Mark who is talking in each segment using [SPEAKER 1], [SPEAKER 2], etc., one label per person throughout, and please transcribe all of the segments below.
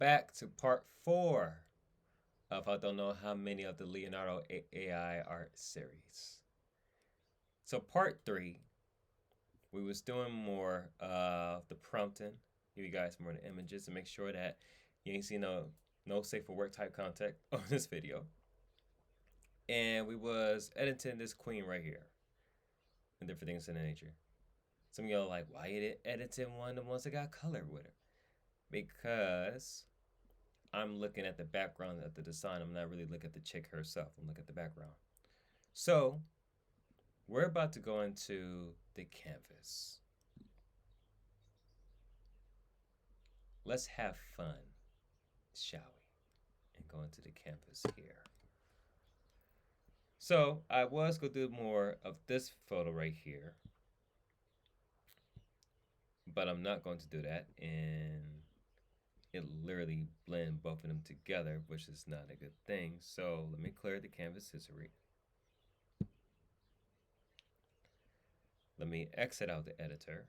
[SPEAKER 1] back to part 4 of I don't know how many of the Leonardo AI art series. So part 3, we was doing more of the prompting, give you guys more of the images to make sure that you ain't see no safe for work type content on this video. And we was editing this queen right here and different things in the nature. Some of y'all are like, why you didn't editing one of the ones that got color with her? Because I'm looking at the background of the design. I'm not really looking at the chick herself. I'm looking at the background. So we're about to go into the canvas. Let's have fun, shall we? And go into the canvas here. So I was going to do more of this photo right here, but I'm not going to do that. And it literally blend both of them together, which is not a good thing. So let me clear the canvas history. Let me exit out the editor.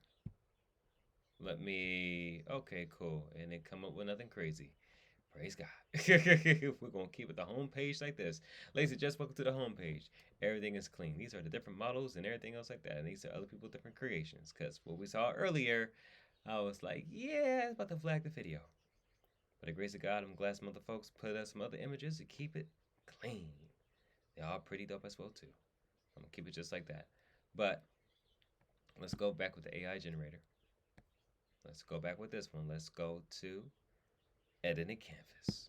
[SPEAKER 1] Let me, okay, cool. And then come up with nothing crazy. Praise God. We're going to keep it the home page like this. Ladies and gents, welcome to the home page. Everything is clean. These are the different models and everything else like that. And these are other people's different creations. Because what we saw earlier, I was like, yeah, it's about to flag the video. By the grace of God, I'm glad some other folks put up some other images to keep it clean. They're all pretty dope as well, too. I'm going to keep it just like that. But let's go back with the AI generator. Let's go back with this one. Let's go to editing canvas.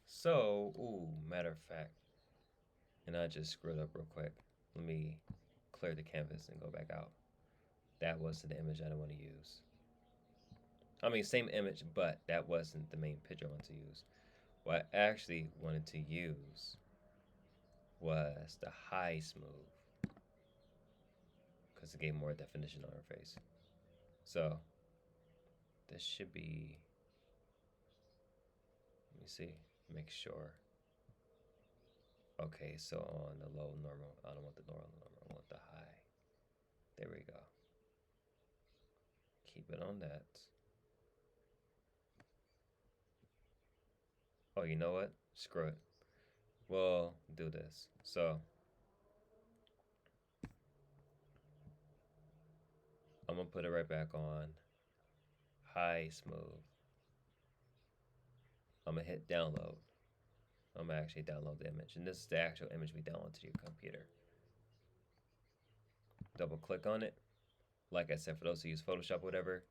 [SPEAKER 1] So, matter of fact, and I just screwed up real quick. Let me clear the canvas and go back out. That wasn't the image I want to use. I mean, same image, but that wasn't the main picture I wanted to use. What I actually wanted to use was the high smooth, because it gave more definition on her face. So this should be, let me see, make sure. Okay, so on the low normal, I don't want the normal, I want the high. There we go. Keep it on that. Oh, you know what? Screw it. We'll do this. So I'm gonna put it right back on high smooth. I'm gonna hit download. I'm gonna actually download the image, and this is the actual image we download to your computer. Double click on it. Like I said, for those who use Photoshop or whatever,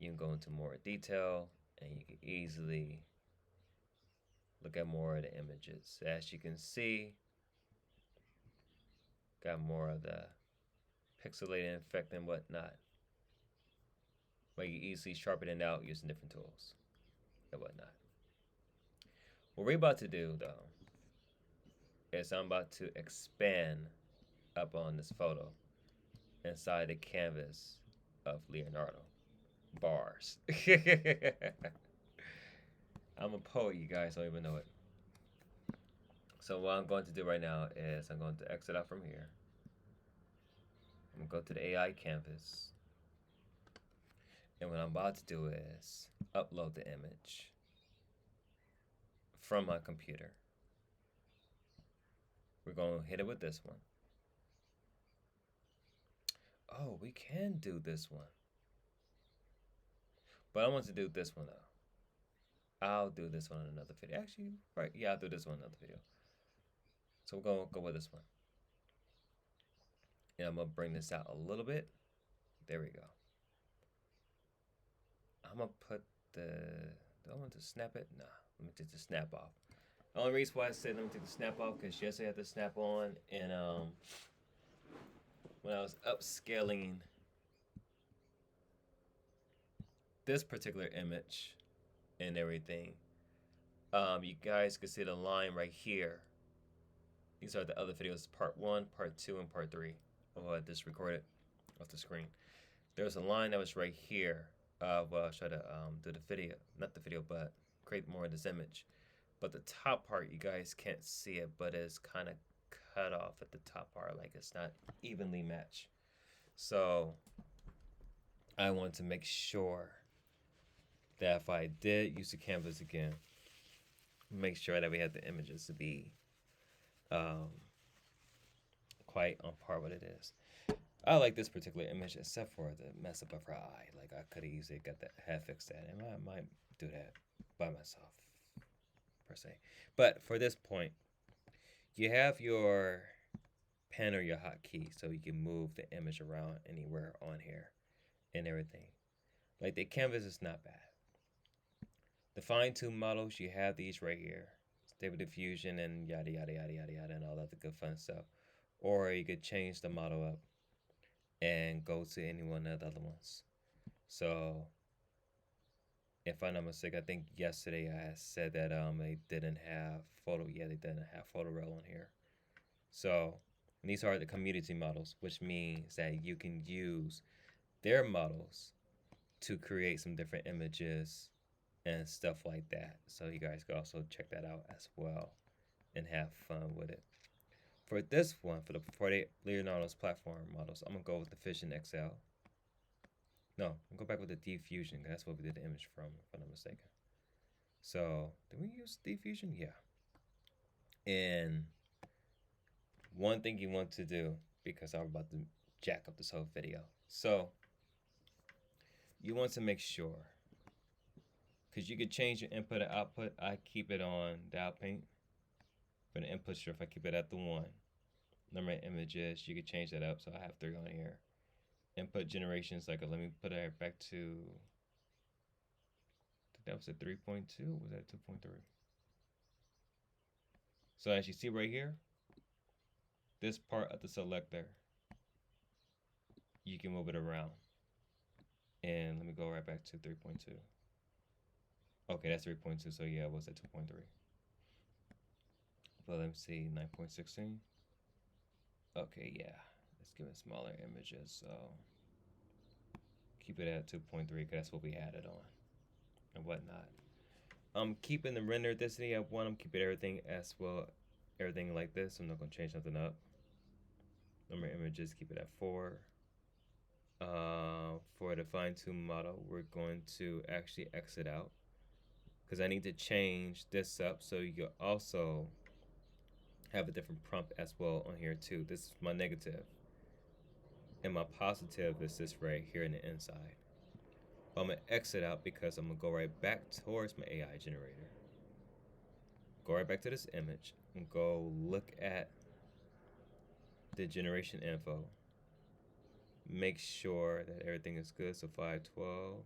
[SPEAKER 1] you can go into more detail and you can easily look at more of the images. As you can see, got more of the pixelated effect and whatnot. But you easily sharpen it out using different tools and whatnot. What we're about to do though is I'm about to expand up on this photo inside the canvas of Leonardo. Bars. I'm a poet, you guys don't even know it. So what I'm going to do right now is I'm going to exit out from here. I'm going to go to the AI canvas. And what I'm about to do is upload the image from my computer. We're going to hit it with this one. Oh, we can do this one. But I want to do this one though. I'll do this one in another video. Actually, right, yeah, I'll do this one in another video. So we're going to go with this one. And I'm going to bring this out a little bit. There we go. I'm going to put the, do I want to snap it? Nah, let me take the snap off. The only reason why I said let me take the snap off, because yes, I had the snap on, and when I was upscaling this particular image and everything, you guys can see the line right here. These are the other videos, part 1, part 2, and part 3 of what I just recorded off the screen. There's a line that was right here. Well, I'll try to do the video, not the video, but create more of this image. But the top part, you guys can't see it, but it's kind of cut off at the top part, like it's not evenly matched. So I want to make sure that if I did use the canvas again, make sure that we have the images to be um, quite on par with it is. I like this particular image except for the mess up of her eye. Like I could have easily got that, have fixed that, and I might do that by myself per se. But for this point, you have your pen or your hotkey, so you can move the image around anywhere on here and everything. Like the canvas is not bad. The fine tune models, you have these right here. Stable diffusion and yada yada yada yada yada and all that the good fun stuff. Or you could change the model up and go to any one of the other ones. So if I'm not mistaken, I think yesterday I said that they didn't have photo. Yeah, they didn't have photo rail on here. So these are the community models, which means that you can use their models to create some different images and stuff like that. So you guys can also check that out as well and have fun with it. For this one, for the Leonardo's platform models, I'm gonna go with the Fission XL. No, I'm gonna go back with the Diffusion. That's what we did the image from, if I'm not mistaken. So did we use Diffusion? Yeah. And one thing you want to do, because I'm about to jack up this whole video, so you want to make sure, because you could change your input and output. I keep it on dial paint. For the input strip, I keep it at the 1. Number of images, you could change that up. So I have 3 on here. Input generation cycle, let me put it back to, I think that was at 3.2, was that 2.3? So as you see right here, this part of the selector, you can move it around. And let me go right back to 3.2. Okay, that's 3.2, so yeah, it was at 2.3. But let me see, 9.16. Okay, yeah, let's give it smaller images, so keep it at 2.3, because that's what we added on and whatnot. I'm keeping the render density at 1. I'm keeping everything as well, everything like this. I'm not going to change nothing up. Number of images, keep it at 4. For the fine tune model, we're going to actually exit out because I need to change this up so you can also have a different prompt as well on here too. This is my negative, and my positive is this right here in the inside. But I'm gonna exit out because I'm gonna go right back towards my AI generator. Go right back to this image and go look at the generation info. Make sure that everything is good. So 512.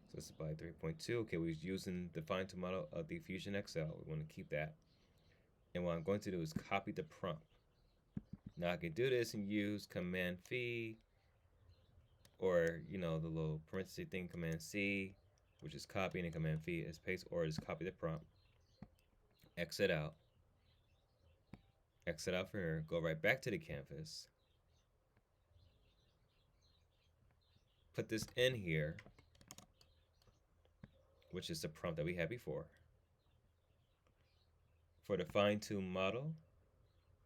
[SPEAKER 1] So this is by 3.2. Okay, we're using the fine tune model of the Fusion XL. We want to keep that. And what I'm going to do is copy the prompt. Now I can do this and use Command V, or the little parenthesis thing, Command C, which is copying, and Command V is paste, or just copy the prompt. Exit out. Exit out from here. Go right back to the canvas. Put this in here, which is the prompt that we had before. For the fine tune model,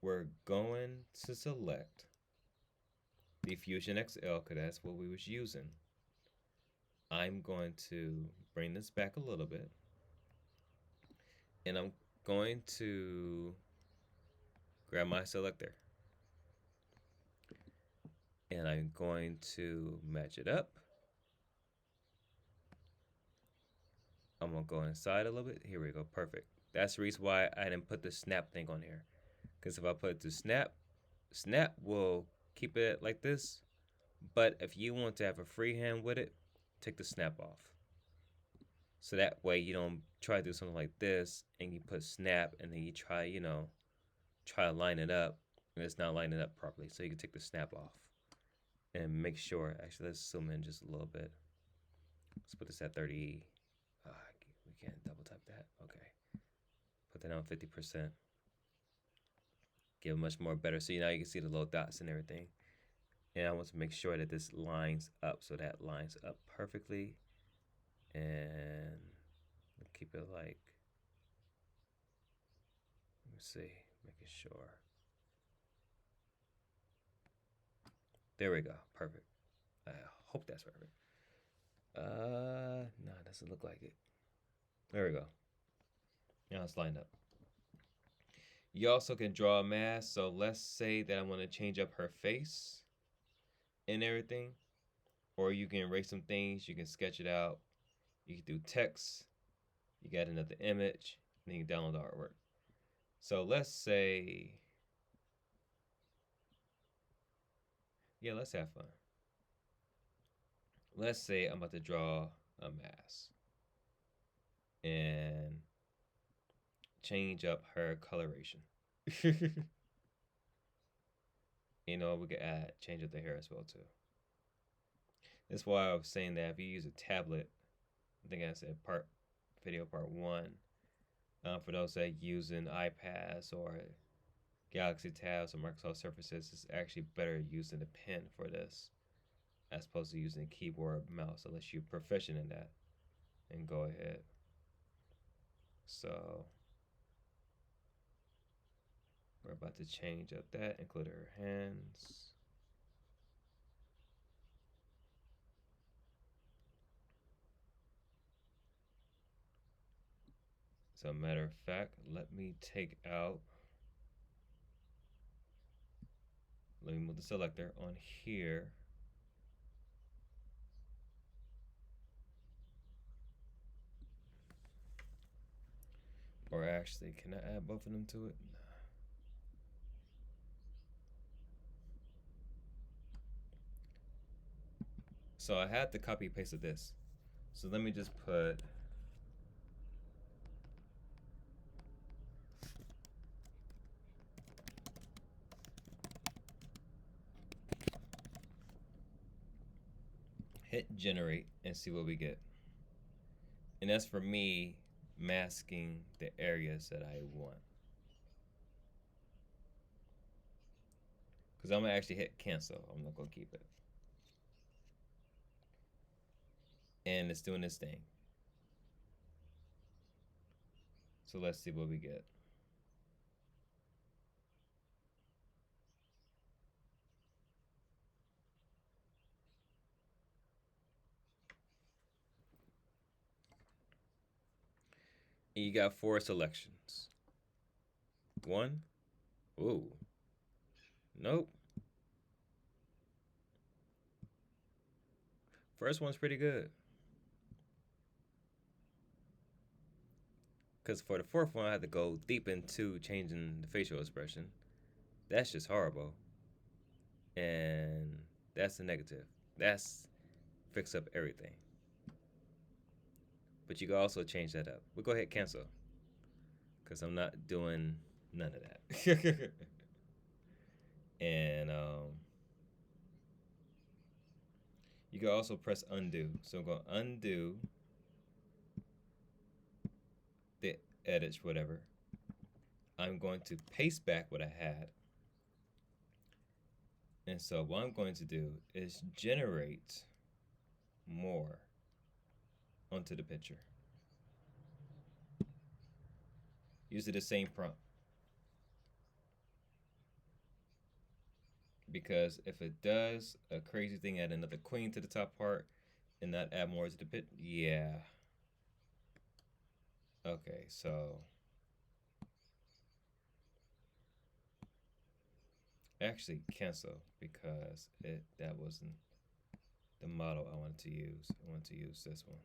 [SPEAKER 1] we're going to select the Fusion XL because that's what we was using. I'm going to bring this back a little bit, and I'm going to grab my selector, and I'm going to match it up. I'm gonna go inside a little bit. Here we go, perfect. That's the reason why I didn't put the snap thing on here, because if I put the snap will keep it like this. But if you want to have a free hand with it, take the snap off. So that way you don't try to do something like this and you put snap and then you try to line it up and it's not lining up properly. So you can take the snap off and make sure. Actually, let's zoom in just a little bit. Let's put this at 30. We can't double tap that. Okay. Put that on 50%. Give it much more better. So now you can see the little dots and everything. And I want to make sure that this lines up, so that lines up perfectly. And keep it like, let me see, making sure. There we go, perfect. I hope that's perfect. No, that's Does it look like it? There we go. Now it's lined up. You also can draw a mask. So let's say that I want to change up her face and everything. Or you can erase some things. You can sketch it out. You can do text. You got another image. And you can download the artwork. So let's say, yeah, let's have fun. Let's say I'm about to draw a mask and change up her coloration. You know, we could change up the hair as well too. That's why I was saying that if you use a tablet, I think I said video part one. For those that using iPads or Galaxy tabs or Microsoft Surfaces, it's actually better using a pen for this as opposed to using a keyboard or mouse unless you're proficient in that. And go ahead. So we're about to change up that, include her hands. So matter of fact, let me move the selector on here. Or actually, can I add both of them to it? So I had to copy paste of this. So let me just put hit generate and see what we get. And that's for me masking the areas that I want. Because I'm going to actually hit cancel. I'm not going to keep it. And it's doing this thing. So let's see what we get. And you got 4 selections. 1. Ooh. Nope. First one's pretty good. Because for the 4th one, I had to go deep into changing the facial expression. That's just horrible. And that's the negative. That's fix up everything. But you can also change that up. We'll go ahead and cancel. Because I'm not doing none of that. And you can also press undo. So I'm going to undo the edits, whatever. I'm going to paste back what I had. And so what I'm going to do is generate more onto the picture. Using the same prompt. Because if it does a crazy thing, add another queen to the top part and not add more to the pit, yeah. Okay, so actually cancel because that wasn't the model I wanted to use. I wanted to use this one.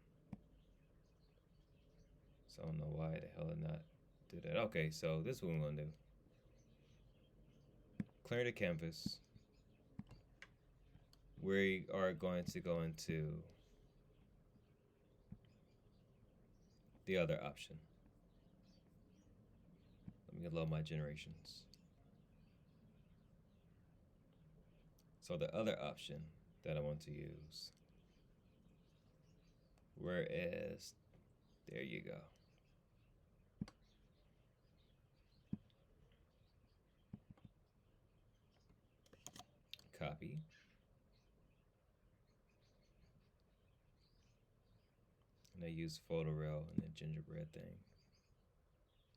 [SPEAKER 1] So I don't know why the hell did not do that. Okay, so this is what we're gonna do. Clear the canvas. We are going to go into the other option. Let me load my generations. So the other option that I want to use, whereas, there you go. Copy. And I use photoreal and the gingerbread thing.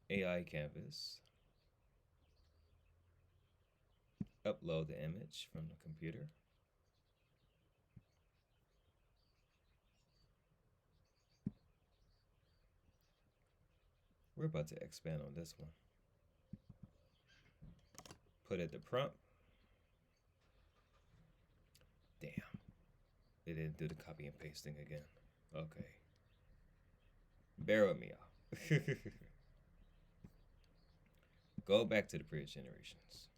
[SPEAKER 1] AI canvas. Upload the image from the computer. We're about to expand on this one. Put it to prompt. Damn. It didn't do the copy and pasting again. Okay. Bear with me, y'all. Go back to the previous generations.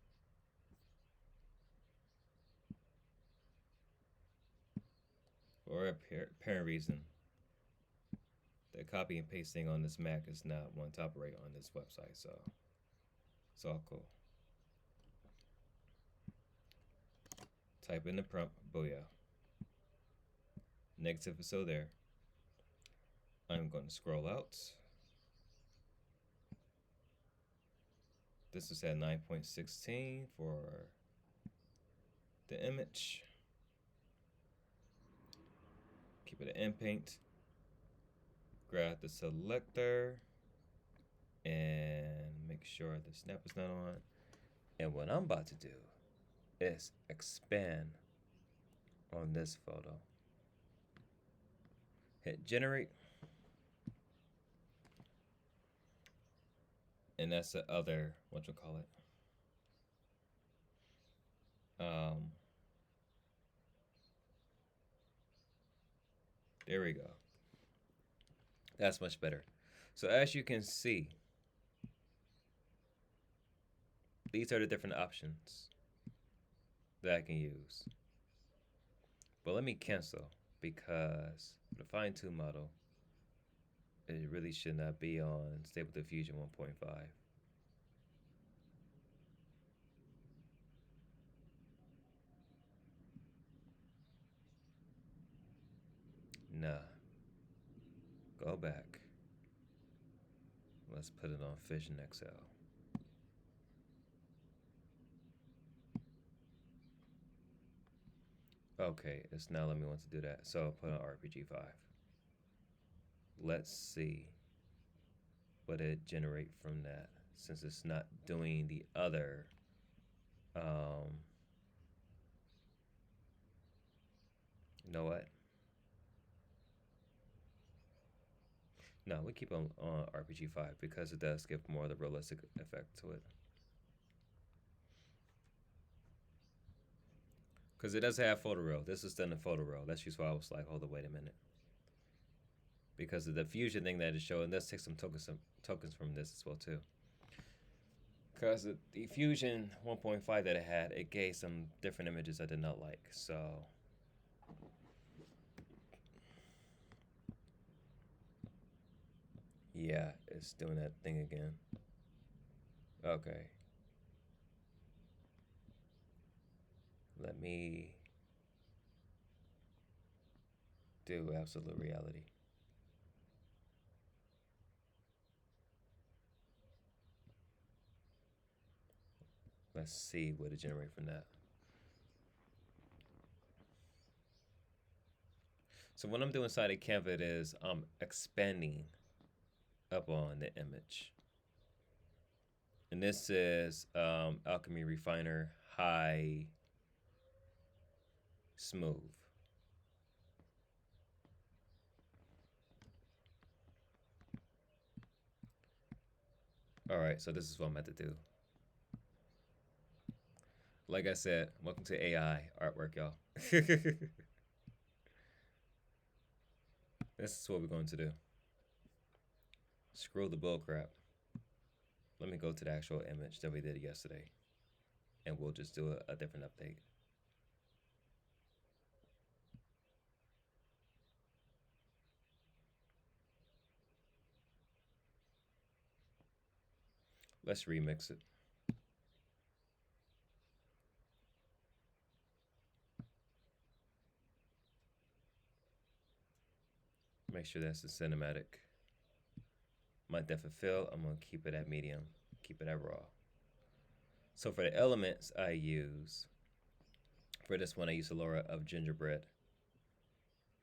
[SPEAKER 1] For apparent reason, the copy and pasting on this Mac is not one to operate on this website, so it's all cool. Type in the prompt, booyah. Negative is still there. I'm going to scroll out. This is at 9.16 for the image. Keep it in paint. Grab the selector and make sure the snap is not on. And what I'm about to do is expand on this photo. Hit generate. And that's the other, there we go. That's much better. So as you can see, these are the different options that I can use. But let me cancel, because the fine-tune model, it really should not be on Stable Diffusion 1.5. Nah. Go back. Let's put it on Fission XL. Okay, it's now let me want to do that. So I'll put on RPG 5. Let's see what it generate from that, since it's not doing the other you know what? No, we keep on RPG 5 because it does give more of the realistic effect to it. Because it does have photo real. This is done in photo real. That's just why I was like, hold on, wait a minute. Because of the fusion thing that is showing, let's take some tokens from this as well too. Because the Fusion 1.5 that it had, it gave some different images I did not like. So yeah, it's doing that thing again. Okay. Let me do absolute reality. Let's see what it generates from that. So what I'm doing inside of Canva is I'm expanding up on the image. And this is Alchemy Refiner High Smooth. All right, so this is what I'm about to do. Like I said, welcome to AI artwork, y'all. This is what we're going to do. Screw the bull crap. Let me go to the actual image that we did yesterday, and we'll just do a different update. Let's remix it. Make sure that's the cinematic. My depth of field, I'm going to keep it at medium, keep it at raw. So for the elements I use, for this one I use a Laura of gingerbread.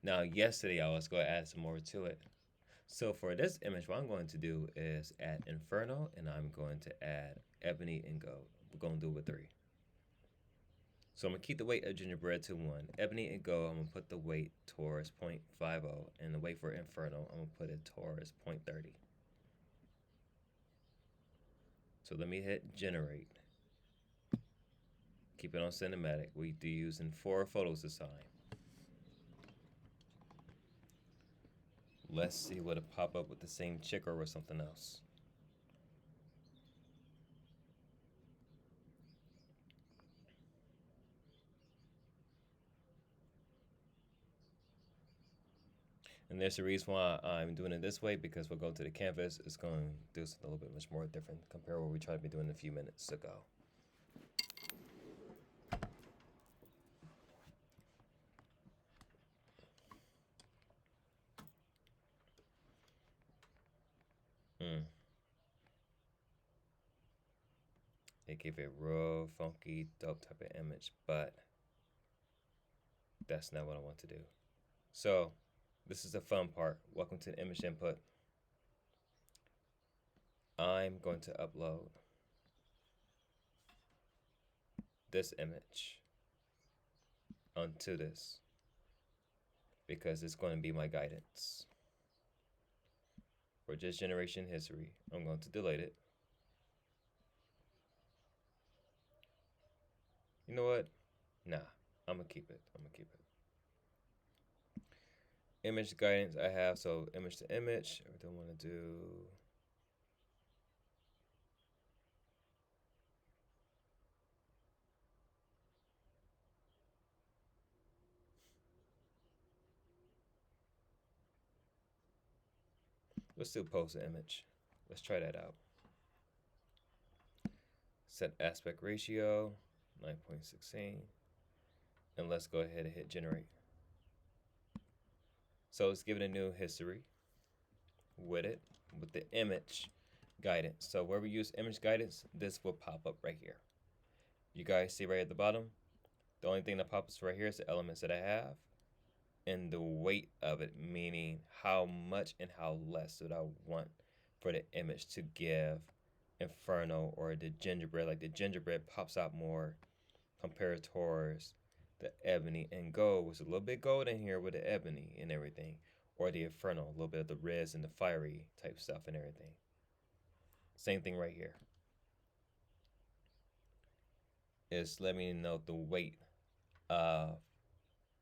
[SPEAKER 1] Now yesterday I was going to add some more to it. So for this image, what I'm going to do is add Inferno, and I'm going to add Ebony and Gold. We're going to do it with 3. So I'm going to keep the weight of gingerbread to 1. Ebony and Gold, I'm going to put the weight towards 0.50. And the weight for Inferno, I'm going to put it towards 0.30. So let me hit generate. Keep it on cinematic. We do using 4 photos this time. Let's see what'll pop up with the same chick or with something else. And there's a reason why I'm doing it this way, because we'll go to the canvas. It's going to do something a little bit much more different compared to what we tried to be doing a few minutes ago. It gave a real funky, dope type of image, but that's not what I want to do. So this is the fun part. Welcome to the image input. I'm going to upload this image onto this because it's going to be my guidance for just generation history. I'm going to delete it. You know what? Nah, I'm gonna keep it. Image guidance I have, so image to image. I don't want to do. Let's do post image. Let's try that out. Set aspect ratio, 9.16. And let's go ahead and hit generate. So let's give it a new history with the image guidance. So where we use image guidance, this will pop up right here. You guys see right at the bottom? The only thing that pops up right here is the elements that I have and the weight of it, meaning how much and how less that I want for the image to give Inferno or the gingerbread. Like the gingerbread pops out more compared towards the ebony and gold. Was a little bit gold in here with the ebony and everything, or the Inferno, a little bit of the reds and the fiery type stuff and everything. Same thing right here. It's letting me know the weight of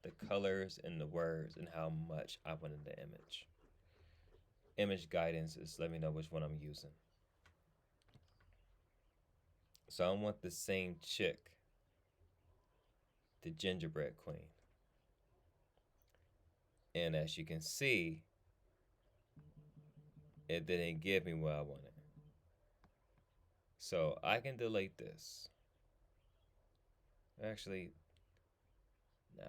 [SPEAKER 1] the colors and the words and how much I want in the image. Image guidance is letting me know which one I'm using. So I want the same chick, the gingerbread queen. And as you can see, it didn't give me what I wanted. So I can delete this. Actually, nah,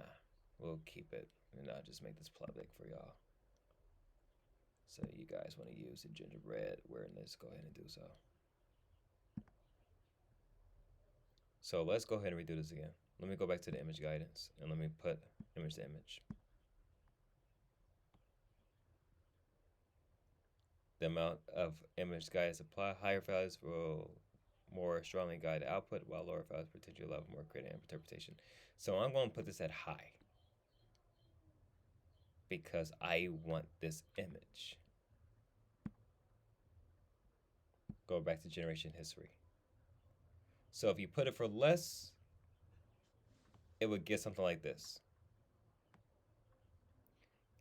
[SPEAKER 1] we'll keep it. And I'll just make this public for y'all. So you guys want to use the gingerbread wearing this, go ahead and do so. So let's go ahead and redo this again. Let me go back to the image guidance and let me put image to image. The amount of image guidance applied, higher values will more strongly guide output, while lower values potentially allow more creative interpretation. So I'm going to put this at high because I want this image. Go back to generation history. So if you put it for less, it would get something like this.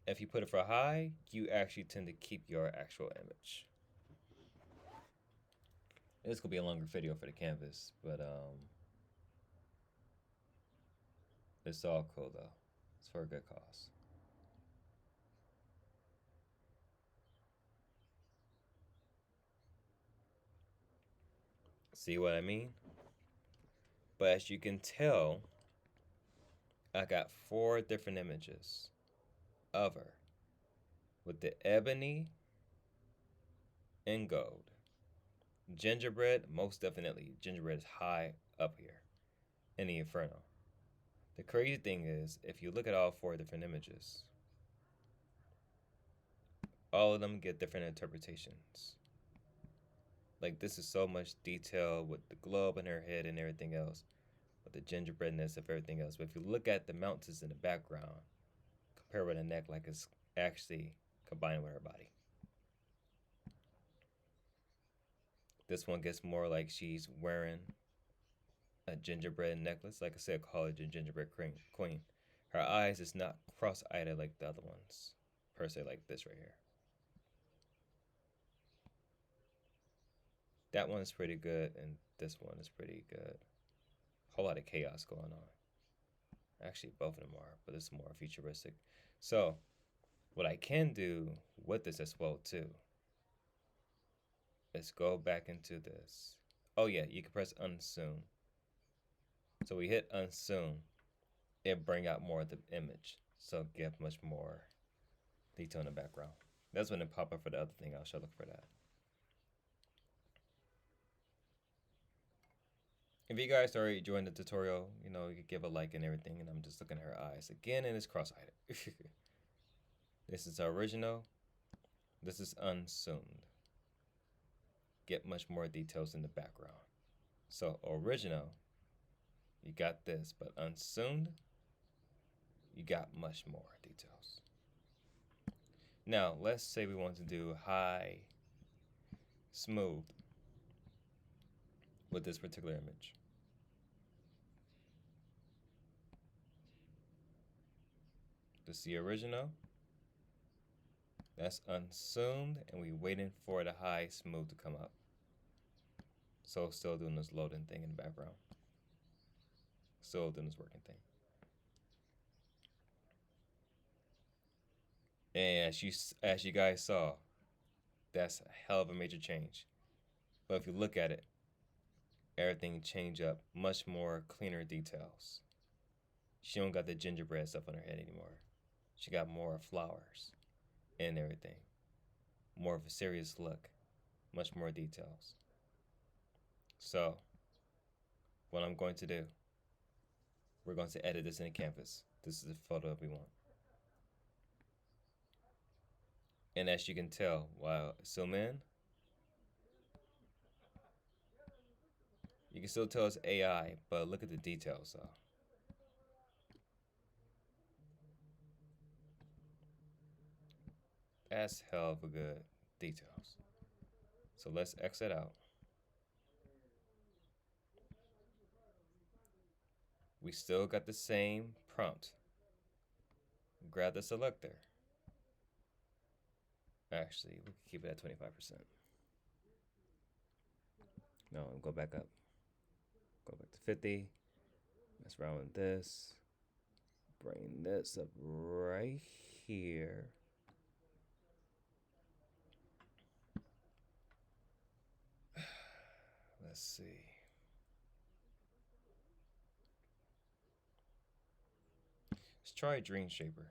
[SPEAKER 1] If you put it for high, you actually tend to keep your actual image. This could be a longer video for the canvas, but it's all cool though. It's for a good cause. See what I mean? But as you can tell, I got 4 different images of her with the ebony and gold. Gingerbread, most definitely. Gingerbread is high up here in the Inferno. The crazy thing is, if you look at all 4 different images, all of them get different interpretations. Like, this is so much detail with the globe in her head and everything else, with the gingerbreadness of everything else. But if you look at the mountains in the background, compare with the neck, like it's actually combined with her body. This one gets more like she's wearing a gingerbread necklace. Like I said, call it a gingerbread queen. Her eyes is not cross-eyed like the other ones, per se, like this right here. That one's pretty good, and this one is pretty good. Whole lot of chaos going on. Actually, both of them are, but this is more futuristic. So, what I can do with this as well too is go back into this. Oh yeah, you can press unzoom. So we hit unzoom, it bring out more of the image, so give much more detail in the background. That's when it pop up for the other thing. I'll show look for that. If you guys already enjoying the tutorial, you know, you could give a like and everything, and I'm just looking at her eyes again, and it's cross-eyed. This is original. This is unzoomed. Get much more details in the background. So original, you got this, but unzoomed, you got much more details. Now, let's say we want to do high, smooth with this particular image. This is the original. That's unzoomed, and we waiting for the high smooth to come up. So still doing this loading thing in the background. Still doing this working thing. And as you guys saw, that's a hell of a major change. But if you look at it, everything changed up, much more cleaner details. She don't got the gingerbread stuff on her head anymore. She got more flowers and everything. More of a serious look, much more details. So, what I'm going to do, we're going to edit this in the canvas. This is the photo we want. And as you can tell, while zoom in, you can still tell it's AI, but look at the details though. That's hell of a good details. So let's exit out. We still got the same prompt. Grab the selector. Actually, we can keep it at 25%. No, go back up. Go back to 50. Mess around with this. Bring this up right here. Let's see. Let's try Dream Shaper.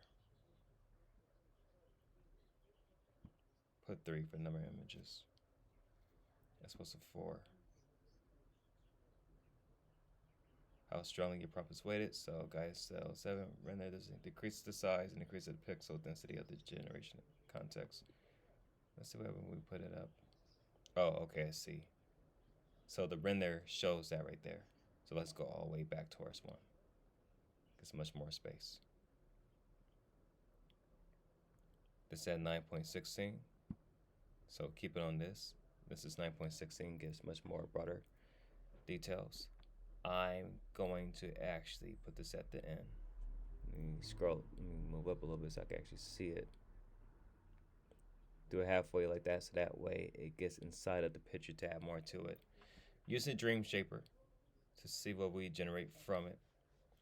[SPEAKER 1] Put 3 for the number of images. That's supposed to 4. How strongly your prompt is weighted. So guys, cell 7 render this decreases the size and increases the pixel density of the generation context. Let's see what when we put it up. Oh, okay, I see. So the render shows that right there. So let's go all the way back towards 1. Gets much more space. This at 9.16. So keep it on this. This is 9.16, gives much more broader details. I'm going to actually put this at the end. Let me scroll, let me move up a little bit so I can actually see it. Do it halfway like that so that way it gets inside of the picture to add more to it. Use the Dream Shaper to see what we generate from it.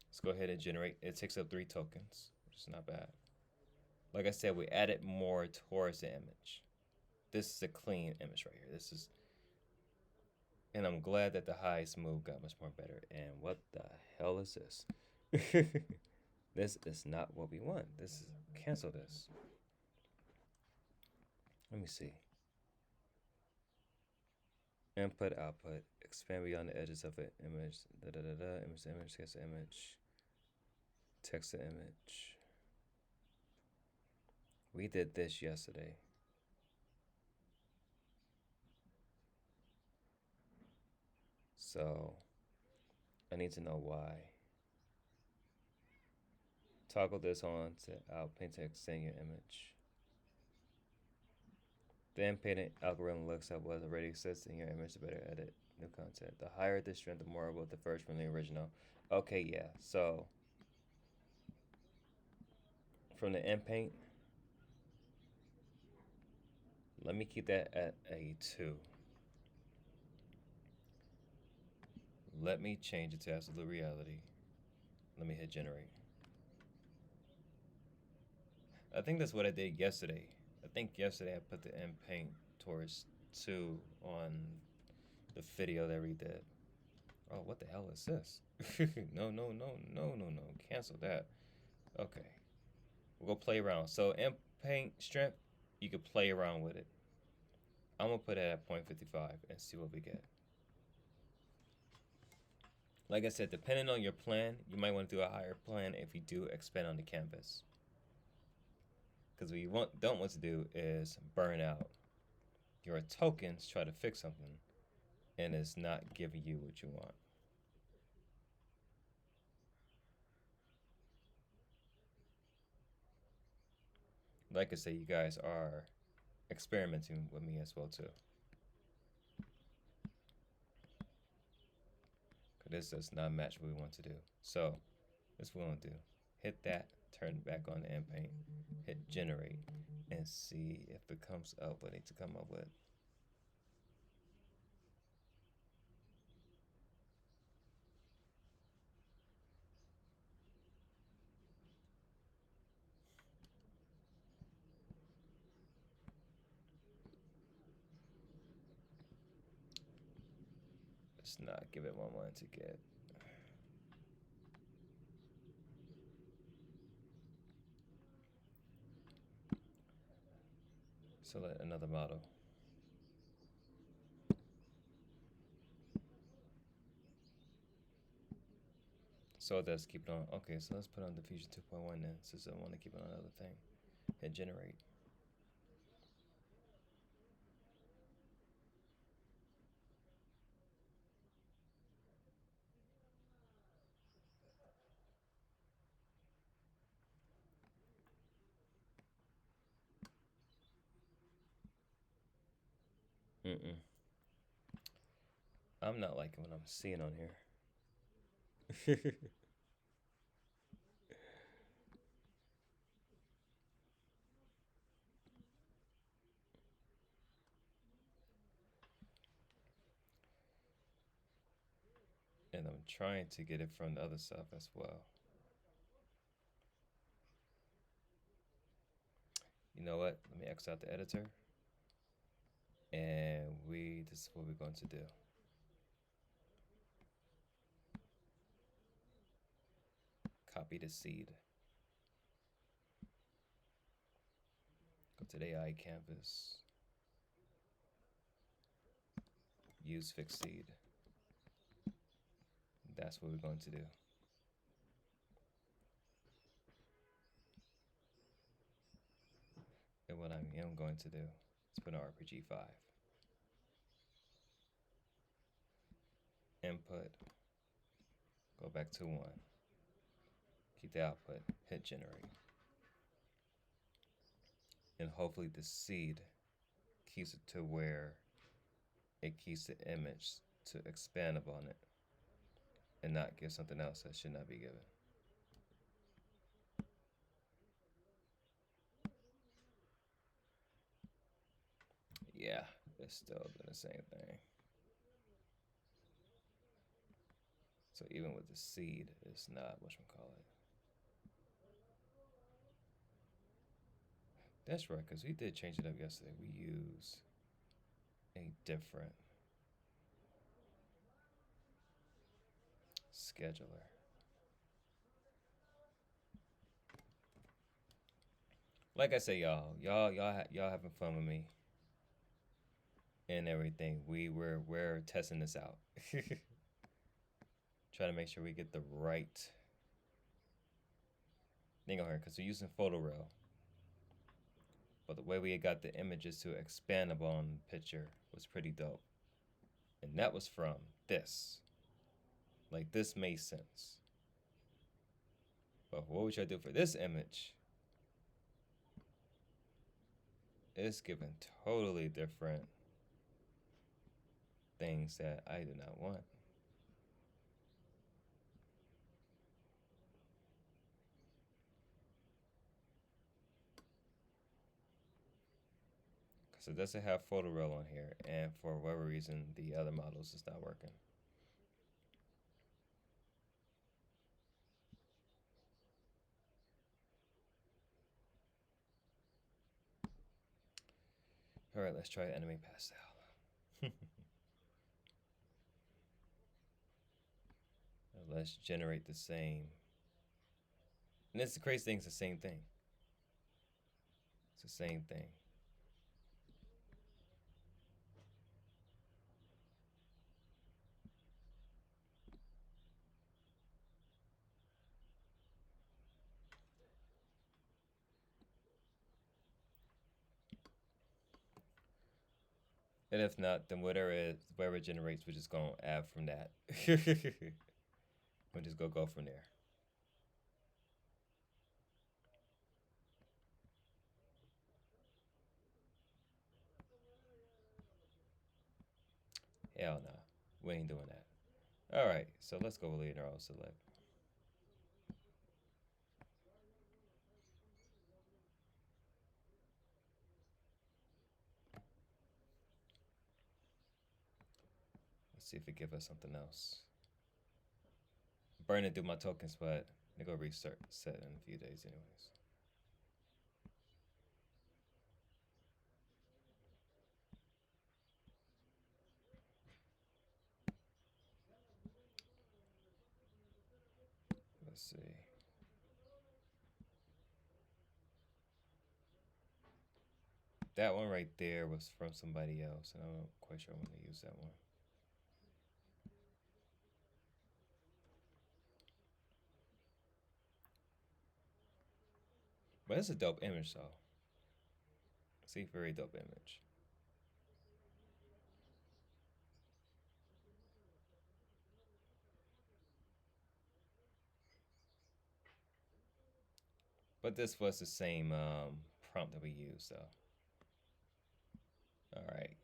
[SPEAKER 1] Let's go ahead and generate. It takes up 3 tokens, which is not bad. Like I said, we added more towards the image. This is a clean image right here. This is, and I'm glad that the high smooth got much more better. And what the hell is this? This is not what we want. This is, cancel this. Let me see. Input, output, expand beyond the edges of an image. Image to image, text to image, text to image. We did this yesterday. So I need to know why. Toggle this on to out paint to extend your image. The input algorithm looks at what already exists in your image to better edit new content. The higher the strength, the more will it differs from the original. Okay, yeah. So from the end paint, let me keep that at a 2. Let me change it to absolute reality. Let me hit generate. I think that's what I did yesterday. I think yesterday I put the end paint towards 2 on the video that we did. Oh, what the hell is this? No, no, no, no, no, no. Cancel that. Okay. We'll go play around. So in paint strength, you can play around with it. I'm gonna put it at 0.55 and see what we get. Like I said, depending on your plan, you might want to do a higher plan if you do expand on the canvas. Because what you don't want to do is burn out your tokens, try to fix something, and it's not giving you what you want. Like I said, you guys are experimenting with me as well too. This does not match what we want to do. So this is what we want to do. Hit that, turn back on the end paint, hit generate, and see if it comes up what I need to come up with. Let's not give it what I wanted to get. Select another model. So let's keep it on. Okay, so let's put on diffusion 2.1 then, since I want to keep it on another thing. Hit generate. I'm not liking what I'm seeing on here. And I'm trying to get it from the other stuff as well. You know what? Let me X out the editor. And this is what we're going to do. Copy the seed. Go to the AI canvas. Use fixed seed. That's what we're going to do. And what I am going to do is put an RPG 5. Input. Go back to 1. Keep the output. Hit generate. And hopefully the seed keeps it to where it keeps the image to expand upon it and not give something else that should not be given. Yeah, it's still doing the same thing. So even with the seed, it's not whatchamacallit. That's right, because we did change it up yesterday. We use a different scheduler. Like I say, y'all having fun with me and everything. We're testing this out. Trying to make sure we get the right thing on here because we're using photoreal. But the way we got the images to expand upon the picture was pretty dope. And that was from this. Like, this made sense. But what we try to do for this image it's giving totally different things that I do not want. Because it doesn't have photo roll on here, and for whatever reason, the other models is not working. All right, let's try enemy pastel. Let's generate the same. And it's the crazy thing, it's the same thing. It's the same thing. And if not, then whatever it generates, we're just gonna add from that. We'll just go from there. Hell no, we ain't doing that. All right, so let's go with Leonardo select. Let's see if it gives us something else. Burning through my tokens, but they go restart set in a few days anyways. Let's see. That one right there was from somebody else, and I'm not quite sure I want to use that one. But it's a dope image, though. See, very dope image. But this was the same prompt that we used, though. All right.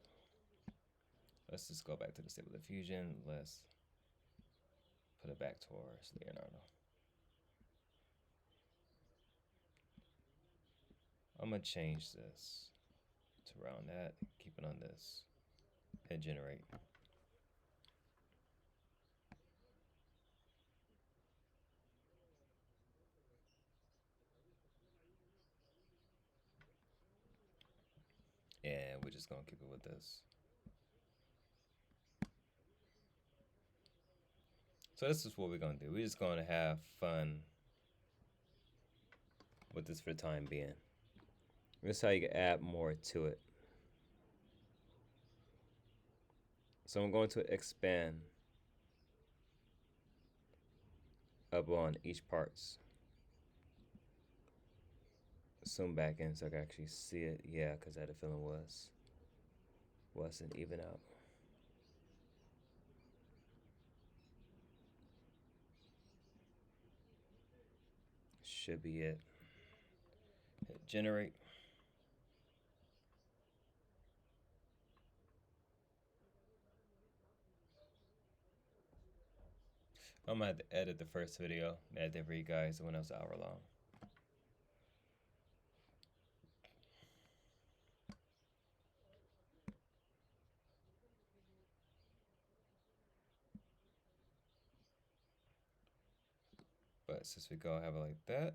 [SPEAKER 1] Let's just go back to the stable diffusion. Let's put it back towards Leonardo. I'm gonna change this to around that. Keep it on this. Hit generate. And we're just gonna keep it with this. So this is what we're gonna do. We're just gonna have fun with this for the time being. This is how you can add more to it. So I'm going to expand up on each parts. Zoom back in so I can actually see it. Yeah, because I had a feeling wasn't even out. Should be it. Hit generate. I'm gonna have to edit the first video that I did for you guys when it was an hour long. But since we go have it like that,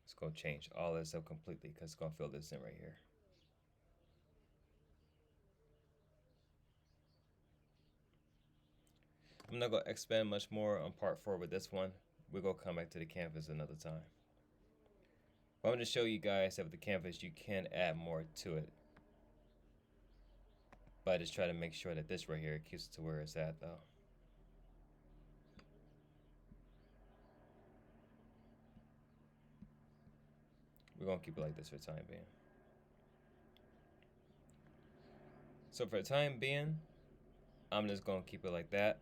[SPEAKER 1] it's gonna change all this up completely because it's gonna fill this in right here. I'm not gonna expand much more on part 4 with this one. We're gonna come back to the canvas another time. But I'm gonna show you guys that with the canvas you can add more to it. But I just try to make sure that this right here keeps it to where it's at though. We're gonna keep it like this for the time being. So for the time being, I'm just gonna keep it like that.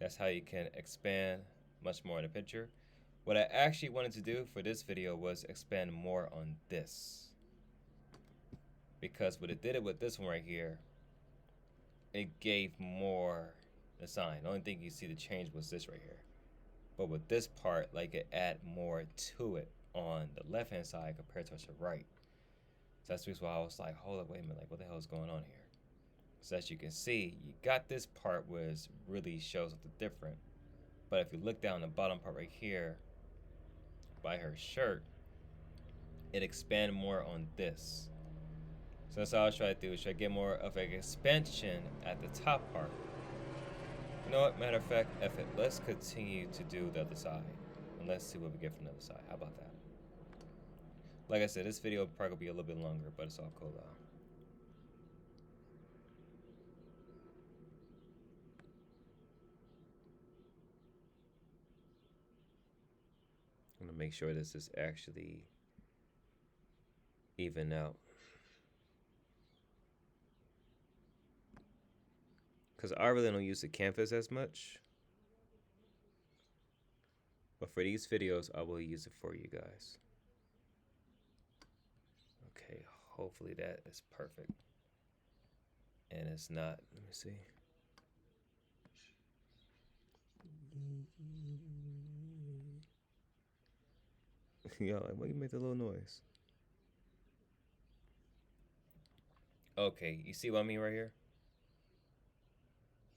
[SPEAKER 1] That's how you can expand much more in the picture. What I actually wanted to do for this video was expand more on this. Because what it did with this one right here, it gave more design. The only thing you see the change was this right here. But with this part, like it add more to it on the left hand side compared to the right. So that's the reason why I was like, hold up, wait a minute, like what the hell is going on here? So as you can see, you got this part was really shows something different. But if you look down the bottom part right here by her shirt, it expand more on this. So that's all I was trying to do, is try to get more of an expansion at the top part. You know what, matter of fact, F it, let's continue to do the other side. And let's see what we get from the other side. How about that? Like I said, this video will probably be a little bit longer, but it's all cool though. I'm gonna make sure this is actually even out. Because I really don't use the canvas as much. But for these videos, I will use it for you guys. Okay, hopefully that is perfect. And it's not. Let me see. Yo, why you make the little noise? Okay, you see what I mean right here?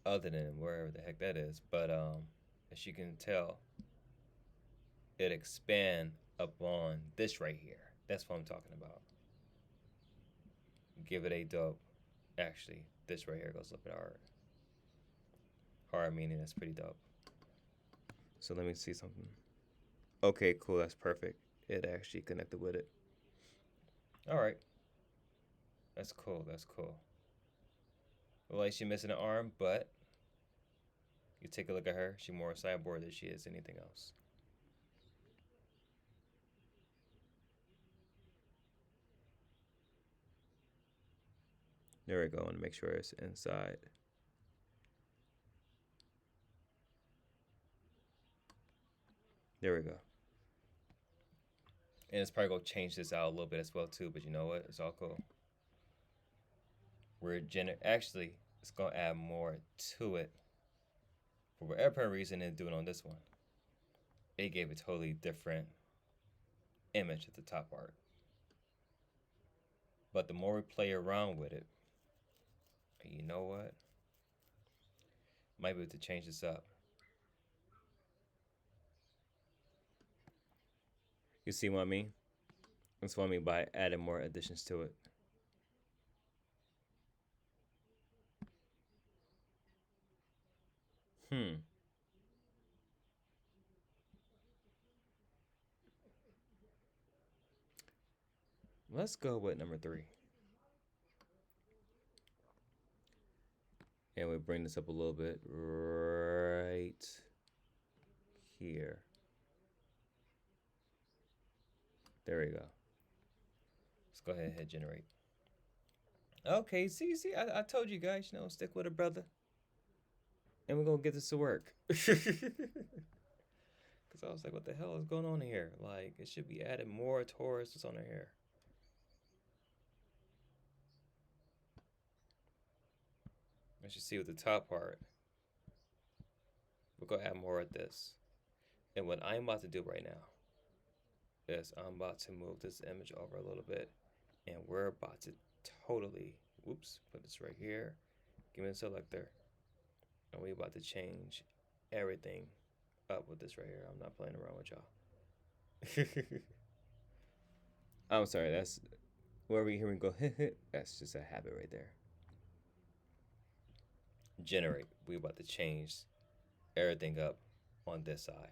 [SPEAKER 1] Other than wherever the heck that is, but as you can tell, it expand up on this right here. That's what I'm talking about. Give it a dope. Actually, this right here goes a little bit hard. Hard meaning that's pretty dope. So let me see something. Okay, cool, that's perfect. It actually connected with it. All right. That's cool, that's cool. Well, like she's missing an arm, but you take a look at her, she's more cyborg than she is anything else. There we go, and make sure it's inside. There we go. And it's probably gonna change this out a little bit as well too, but you know what? It's all cool. Actually, it's gonna add more to it. For whatever reason, than doing on this one, it gave a totally different image at the top part. But the more we play around with it, you know what? Might be able to change this up. You see what I mean? That's what I mean by adding more additions to it. Let's go with number 3. And we bring this up a little bit right here. There we go. Let's go ahead and hit generate. Okay, see, I told you guys, you know, stick with it, brother. And we're gonna get this to work. Because I was like, what the hell is going on here? Like, it should be added more towards what's on her hair. As you see with the top part, we're gonna add more of this. And what I'm about to do right now is I'm about to move this image over a little bit, and we're about to totally, whoops, put this right here, give me a selector, and we're about to change everything up with this right here. I'm not playing around with y'all. I'm sorry, that's wherever you hear me go, that's just a habit right there. Generate. We're about to change everything up on this side.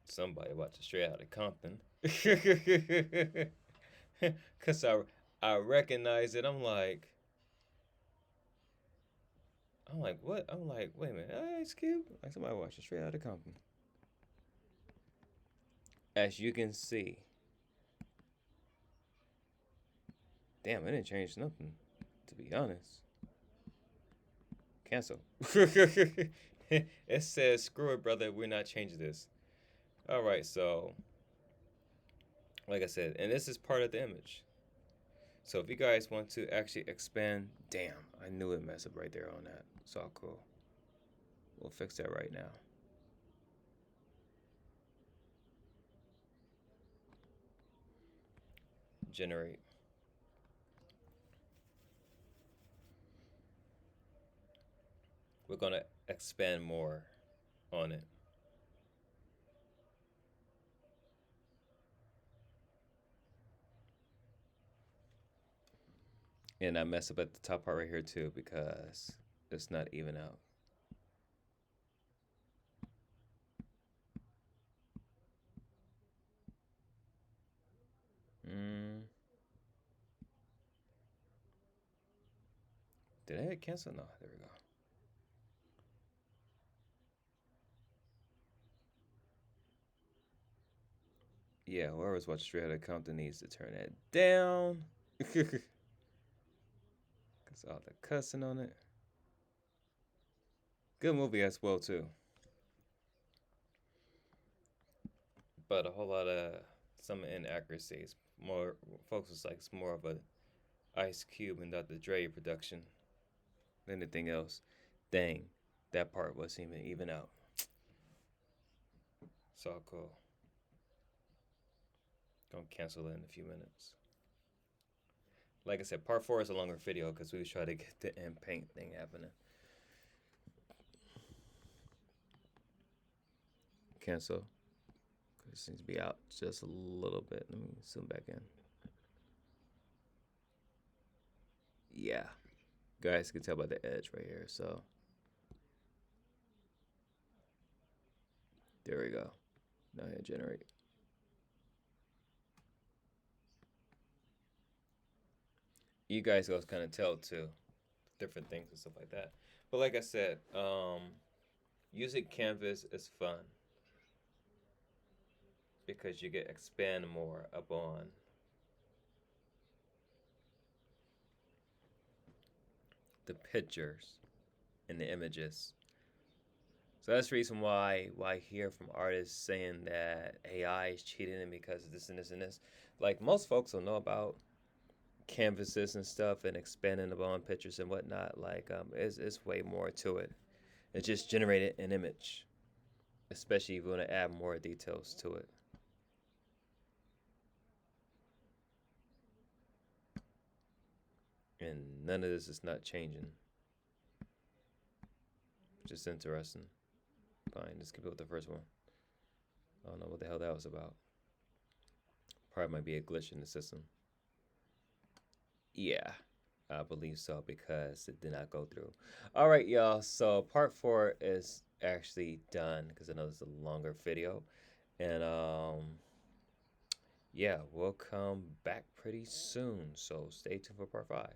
[SPEAKER 1] Somebody watching straight out of Compton. Cause I recognize it. I'm like, what? I'm like, wait a minute, Ice Cube? Like somebody watching straight out of Compton. as you can see, damn, it didn't change nothing, to be honest. Cancel. It says, screw it, brother, we're not changing this. All right, so like I said, and this is part of the image. So if you guys want to actually expand, damn, I knew it messed up right there on that. It's all cool. We'll fix that right now. Generate. We're gonna expand more on it. And I mess up at the top part right here too because it's not even out. Mm. Did I hit cancel? No, there we go. Yeah, whoever's watching straight out of Compton needs to turn that down. Because all the cussing on it. Good movie as well, too. But a whole lot of some inaccuracies. More folks was like it's more of a Ice Cube and Dr. Dre production than anything else. Dang, that part wasn't even out. So cool. Gonna cancel it in a few minutes. Like I said, part 4 is a longer video because we was trying to get the end paint thing happening. Cancel. It seems to be out just a little bit. Let me zoom back in. Yeah. Guys can tell by the edge right here. So there we go. Now hit generate. You guys go kind of tell too, different things and stuff like that. But like I said, using Canvas is fun because you get expand more upon the pictures and the images. So that's the reason why I hear from artists saying that AI is cheating and because of this and this and this. Like most folks will know about canvases and stuff and expanding upon pictures and whatnot. Like it's way more to it. It just generated an image, especially if you want to add more details to it. And none of this is not changing. Just interesting. Fine, let's keep it with the first one. I don't know what the hell that was about. Probably might be a glitch in the system. Yeah, I believe so because it did not go through. All right, y'all. So part 4 is actually done because I know this is a longer video, and yeah, we'll come back pretty soon. So stay tuned for part 5.